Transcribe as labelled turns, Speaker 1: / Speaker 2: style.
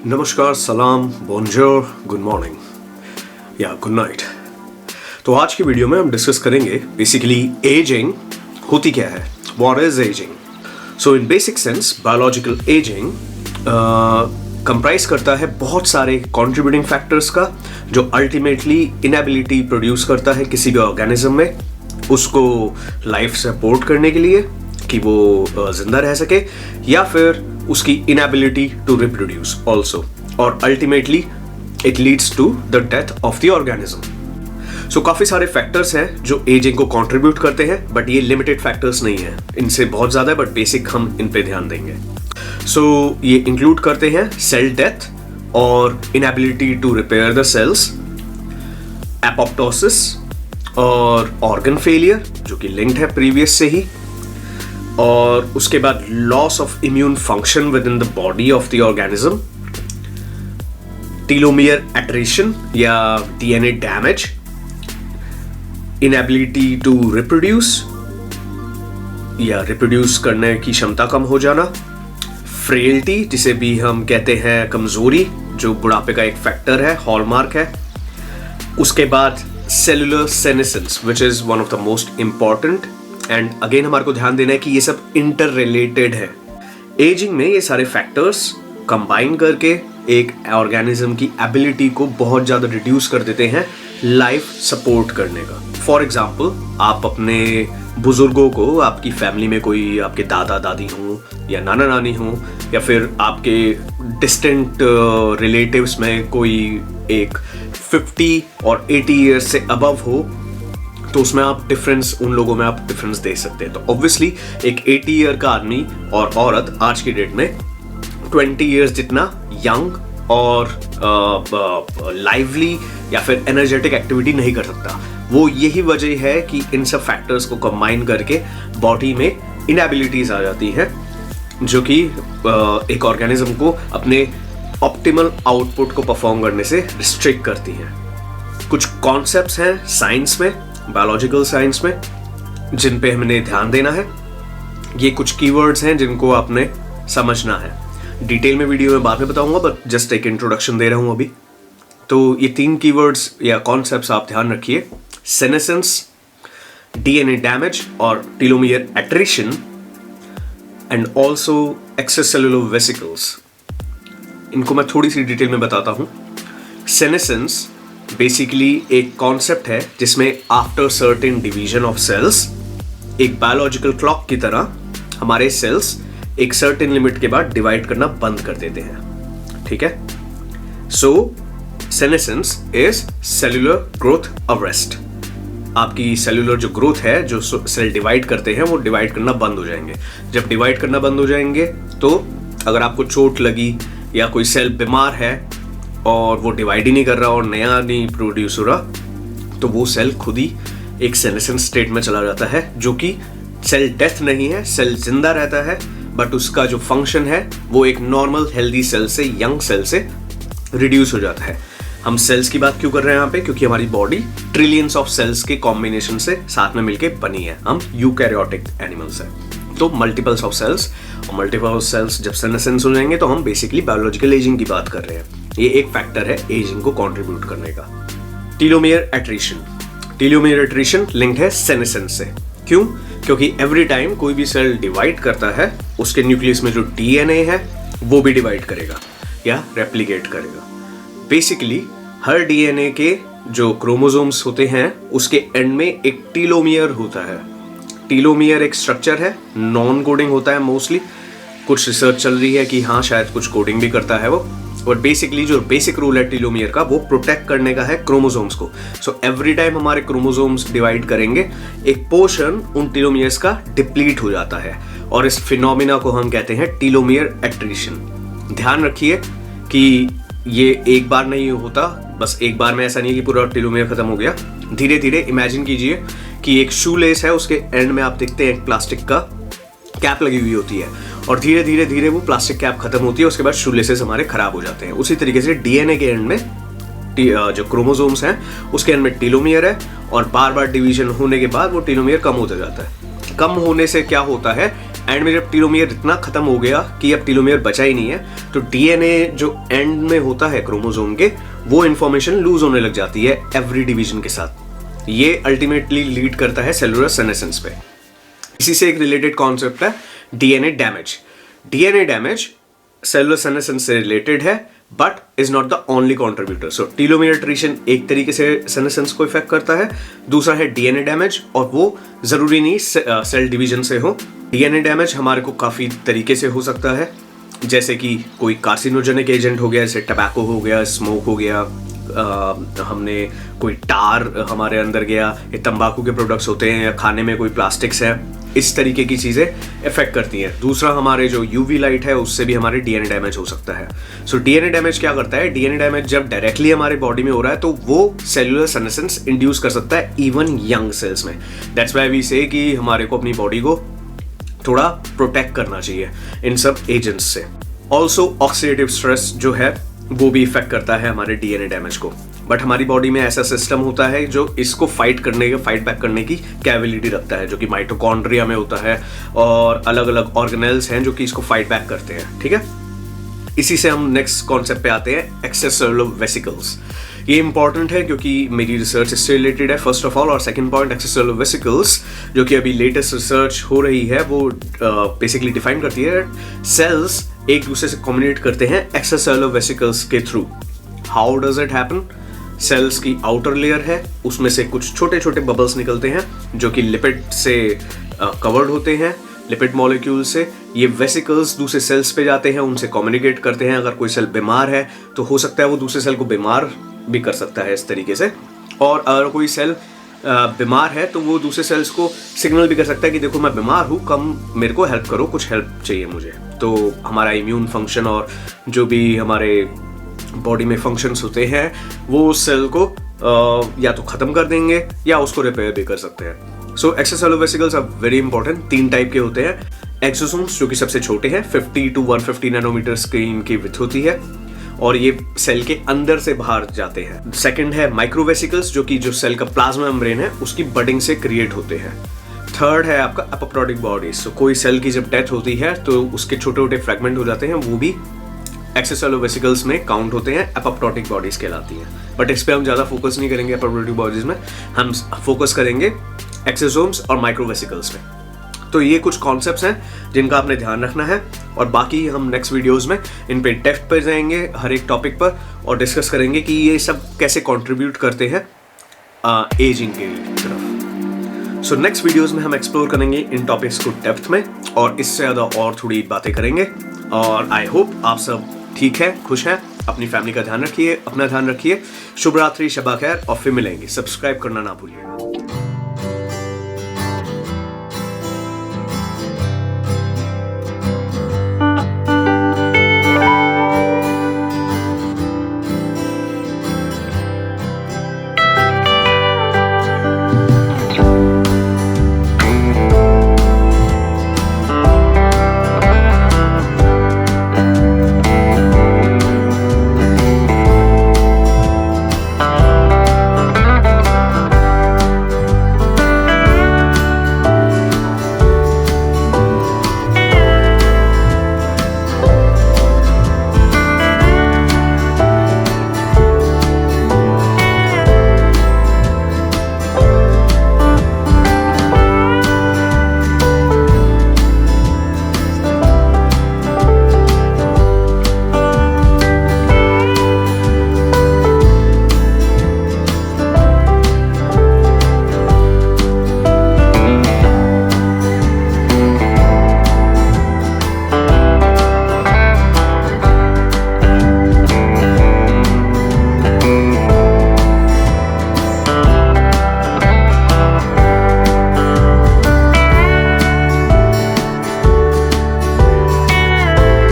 Speaker 1: नमस्कार, सलाम, bonjour, good morning या गुड नाइट। तो आज की वीडियो में हम डिस्कस करेंगे बेसिकली एजिंग होती क्या है, what is ageing. So in basic sense biological ageing comprise करता है बहुत सारे कंट्रीब्यूटिंग फैक्टर्स का, जो अल्टीमेटली इनएबिलिटी प्रोड्यूस करता है किसी भी ऑर्गेनिज्म में उसको लाइफ सपोर्ट करने के लिए कि वो जिंदा रह सके, या फिर उसकी इनएबिलिटी टू रिप्रोड्यूस ऑल्सो, और ultimately it leads to the death of the organism. So काफी सारे फैक्टर्स हैं जो एजिंग को कंट्रीब्यूट करते हैं, बट ये लिमिटेड फैक्टर्स नहीं है, इनसे बहुत ज्यादा है, बट बेसिक हम इन पे ध्यान देंगे। सो ये इंक्लूड करते हैं सेल डेथ और inability to repair the cells, apoptosis और ऑर्गन फेलियर जो कि लिंक्ड है प्रीवियस से ही, और उसके बाद loss of immune function within the body of the organism, telomere attrition या DNA damage, inability to reproduce या रिप्रोड्यूस करने की क्षमता कम हो जाना, फ्रेलिटी जिसे भी हम कहते हैं कमजोरी, जो बुढ़ापे का एक फैक्टर है, हॉलमार्क है। उसके बाद cellular senescence which is one of the most important, and again हमारे को ध्यान देना है कि ये सब इंटर रिलेटेड है। एजिंग में ये सारे फैक्टर्स कंबाइन करके एक ऑर्गेनिज्म की एबिलिटी को बहुत ज्यादा रिड्यूस कर देते हैं लाइफ सपोर्ट करने का। फॉर एग्जाम्पल, आप अपने बुजुर्गों को, आपकी फैमिली में कोई आपके दादा दादी हों या नाना नानी हों, या फिर आपके डिस्टेंट रिलेटिव्स में कोई एक 50 और 80 ईयर्स से अबव हो, तो उसमें आप डिफरेंस, उन लोगों में आप डिफरेंस दे सकते हैं। तो ऑब्वियसली एक 80 ईयर का आदमी और औरत आज की डेट में 20 ईयर्स जितना यंग और लाइवली या फिर एनर्जेटिक एक्टिविटी नहीं कर सकता। वो यही वजह है कि इन सब फैक्टर्स को कंबाइन करके बॉडी में इनएबिलिटीज आ जाती है, जो कि एक ऑर्गेनिज्म को अपने ऑप्टिमल आउटपुट को परफॉर्म करने से रिस्ट्रिक्ट करती है। कुछ कॉन्सेप्ट्स हैं साइंस में, बायोलॉजिकल साइंस में, जिन पे हमने ध्यान देना है। ये कुछ कीवर्ड्स हैं जिनको आपने समझना है। डिटेल में वीडियो में बाद में बताऊंगा, बट जस्ट एक इंट्रोडक्शन दे रहा हूं अभी। तो ये 3 कीवर्ड्स या कॉन्सेप्ट्स आप ध्यान रखिए: सेनेसेंस, डीएनए डैमेज और telomere attrition, and also extracellular vesicles. इनको मैं थोड़ी सी डिटेल में बताता हूं। सेनेसेंस बेसिकली एक कॉन्सेप्ट है जिसमें after certain division of cells, एक बायोलॉजिकल क्लॉक की तरह हमारे सेल्स एक सर्टेन लिमिट के बाद डिवाइड करना बंद कर देते हैं। ठीक है। So senescence is cellular growth arrest. आपकी सेल्यूलर जो ग्रोथ है, जो सेल डिवाइड करते हैं, वो डिवाइड करना बंद हो जाएंगे। जब डिवाइड करना बंद हो जाएंगे तो अगर आपको चोट लगी या कोई सेल बीमार है और वो डिवाइड ही नहीं कर रहा और नया नहीं प्रोड्यूस हो रहा, तो वो सेल खुद ही एक सेनेसेंस स्टेट में चला जाता है, जो कि सेल डेथ नहीं है, सेल जिंदा रहता है, बट उसका जो फंक्शन है वो एक नॉर्मल हेल्दी सेल से, यंग सेल से रिड्यूस हो जाता है। हम सेल्स की बात क्यों कर रहे हैं यहाँ पे? क्योंकि हमारी बॉडी ट्रिलियंस ऑफ सेल्स के कॉम्बिनेशन से साथ में मिलके बनी है। हम यूकैरियोटिक एनिमल्स हैं, तो मल्टीपल्स ऑफ सेल्स, और मल्टीपल सेल्स जब सेनेसेंस हो जाएंगे तो हम बेसिकली बायोलॉजिकल एजिंग की बात कर रहे हैं। ये एक फैक्टर है एजिंग को कंट्रीब्यूट करने का। Telomere attrition. Telomere attrition linked है सेनेसेंस से। क्यों? क्योंकि एवरी टाइम कोई भी सेल डिवाइड करता है, उसके न्यूक्लियस में जो डीएनए है वो भी डिवाइड करेगा या रेप्लिकेट करेगा। बेसिकली हर डीएनए के जो क्रोमोसोम्स होते हैं उसके एंड में एक टीलोमियर होता है। टीलोमियर एक स्ट्रक्चर है, नॉन कोडिंग होता है मोस्टली। कुछ रिसर्च चल रही है कि हाँ शायद कुछ कोडिंग भी करता है वो, और बेसिकली जो बेसिक रोल है टीलोमियर का, वो प्रोटेक्ट करने का है क्रोमोसोम्स को। सो एवरी टाइम हमारे क्रोमोसोम्स डिवाइड करेंगे, एक पोर्शन उन टीलोमियर्स का डिप्लीट हो जाता है, और इस फिनोमिना को हम कहते हैं टीलोमियर एट्रिशन। ध्यान रखिए कि ये एक बार नहीं होता, बस एक बार में ऐसा नहीं है कि पूरा टीलोमियर खत्म हो गया। धीरे धीरे इमेजिन कीजिए कि एक शू लेस है, उसके एंड में आप देखते हैं एक प्लास्टिक का कैप लगी हुई होती है, और धीरे धीरे धीरे वो प्लास्टिक कैप खत्म होती है, उसके बाद शू लेसेस हमारे खराब हो जाते हैं। उसी तरीके से डीएनए के एंड में जो क्रोमोसोम्स हैं उसके एंड में टीलोमियर है, और बार बार डिवीजन होने के बाद वो टीलोमियर कम होता जाता है। कम होने से क्या होता है, एंड में जब टीलोमियर इतना खत्म हो गया कि अब टीलोमियर बचा ही नहीं है, तो डीएनए जो एंड में होता है क्रोमोसोम के, वो इंफॉर्मेशन लूज होने लग जाती है एवरी डिवीजन के साथ। ये अल्टीमेटली लीड करता है सेलुलर सेनेसेंस पे। इसी से एक रिलेटेड कॉन्सेप्ट है DNA damage. DNA damage cellular senescence से रिलेटेड है but is not the only contributor. So telomere attrition एक तरीके से सेनेसेंस को इफेक्ट करता है, दूसरा है डीएनए डैमेज, और वो जरूरी नहीं सेल डिवीजन से हो। डीएनए डैमेज हमारे को काफी तरीके से हो सकता है, जैसे कि कोई कार्सिनोजेनिक एजेंट हो गया, जैसे टबैको हो गया, स्मोक हो गया, हमने कोई टार हमारे अंदर गया, ये तंबाकू के प्रोडक्ट्स होते हैं, या खाने में कोई प्लास्टिक्स है, इस तरीके की चीज़ें इफेक्ट करती हैं। दूसरा हमारे जो यूवी लाइट है उससे भी हमारे डीएनए डैमेज हो सकता है। सो डीएनए डैमेज क्या करता है, डीएनए डैमेज जब डायरेक्टली हमारे बॉडी में हो रहा है तो वो सेलुलर सेनेसेंस इंड्यूस कर सकता है इवन यंग सेल्स में। दैट्स व्हाई वी से कि हमारे को अपनी बॉडी को थोड़ा प्रोटेक्ट करना चाहिए इन सब एजेंट्स से। ऑल्सो ऑक्सीडेटिव स्ट्रेस जो है वो भी इफेक्ट करता है हमारे डीएनए डैमेज को, बट हमारी बॉडी में ऐसा सिस्टम होता है जो इसको फाइट बैक करने की कैपेबिलिटी रखता है, जो कि माइटोकॉन्ड्रिया में होता है, और अलग अलग ऑर्गेनेल्स हैं जो कि इसको फाइट बैक करते हैं। ठीक है, इसी से हम नेक्स्ट कॉन्सेप्ट पे आते हैं, एक्स्ट्रासेलुलर वेसिकल्स। ये इंपॉर्टेंट है क्योंकि मेरी रिसर्च इससे रिलेटेड है फर्स्ट ऑफ ऑल, और सेकंड पॉइंट एक्स्ट्रासेलुलर वेसिकल्स जो कि अभी लेटेस्ट रिसर्च हो रही है वो बेसिकली डिफाइन करती है सेल्स एक दूसरे से कम्युनिकेट करते हैं एक्स्ट्रासेलुलर वेसिकल्स के through. How does it happen? Cells की आउटर लेयर है, उसमें से कुछ छोटे छोटे बबल्स निकलते हैं जो कि लिपिड से कवर्ड होते हैं, लिपिड मॉलिक्यूल से। ये वेसिकल्स दूसरे सेल्स पे जाते हैं, उनसे कम्युनिकेट करते हैं। अगर कोई सेल बीमार है तो हो सकता है वो दूसरे सेल को बीमार भी कर सकता है इस तरीके से, और अगर कोई सेल बीमार है तो वो दूसरे सेल्स को सिग्नल भी कर सकता है कि देखो मैं बीमार हूँ, कम मेरे को हेल्प करो, कुछ हेल्प चाहिए मुझे। तो हमारा इम्यून फंक्शन और जो भी हमारे बॉडी में फंक्शंस होते हैं वो उस सेल को या तो खत्म कर देंगे या उसको रिपेयर भी कर सकते हैं। So extracellular vesicles are very important. 3 type के होते हैं। एक्सोसोम्स जो कि सबसे छोटे हैं, 50 to 150 नैनोमीटर की इनकी विड्थ होती है, और ये सेल के अंदर से बाहर जाते हैं। सेकंड है माइक्रोवेसिकल्स जो कि जो सेल का प्लाज्मा मेम्ब्रेन है उसकी बडिंग से क्रिएट होते हैं। थर्ड है आपका एपोप्टोटिक बॉडीज। सो कोई सेल की जब डेथ होती है तो उसके छोटे छोटे फ्रैगमेंट हो जाते हैं, वो भी एक्स्ट्रासेलुलर वेसिकल्स में काउंट होते हैं, एपोप्टोटिक बॉडीज कहलाती हैं। बट इस पे हम ज़्यादा फोकस नहीं करेंगे एपोप्टोटिक बॉडीज में, हम फोकस करेंगे एक्सोसोम्स और माइक्रोवेसिकल्स में। तो ये कुछ कॉन्सेप्ट्स हैं जिनका आपने ध्यान रखना है, और बाकी हम नेक्स्ट वीडियोस में इन पे डेप्थ पर जाएंगे हर एक टॉपिक पर, और डिस्कस करेंगे कि ये सब कैसे कंट्रीब्यूट करते हैं एजिंग के तरफ। सो नेक्स्ट वीडियोस में हम एक्सप्लोर करेंगे इन टॉपिक्स को डेप्थ में, और इससे ज़्यादा और थोड़ी बातें करेंगे। और आई होप आप सब ठीक है, खुश हैं, अपनी फैमिली का ध्यान रखिए, अपना ध्यान रखिए। शुभ रात्रि, शबा खैर, और फिर मिलेंगे। सब्सक्राइब करना ना भूलिएगा।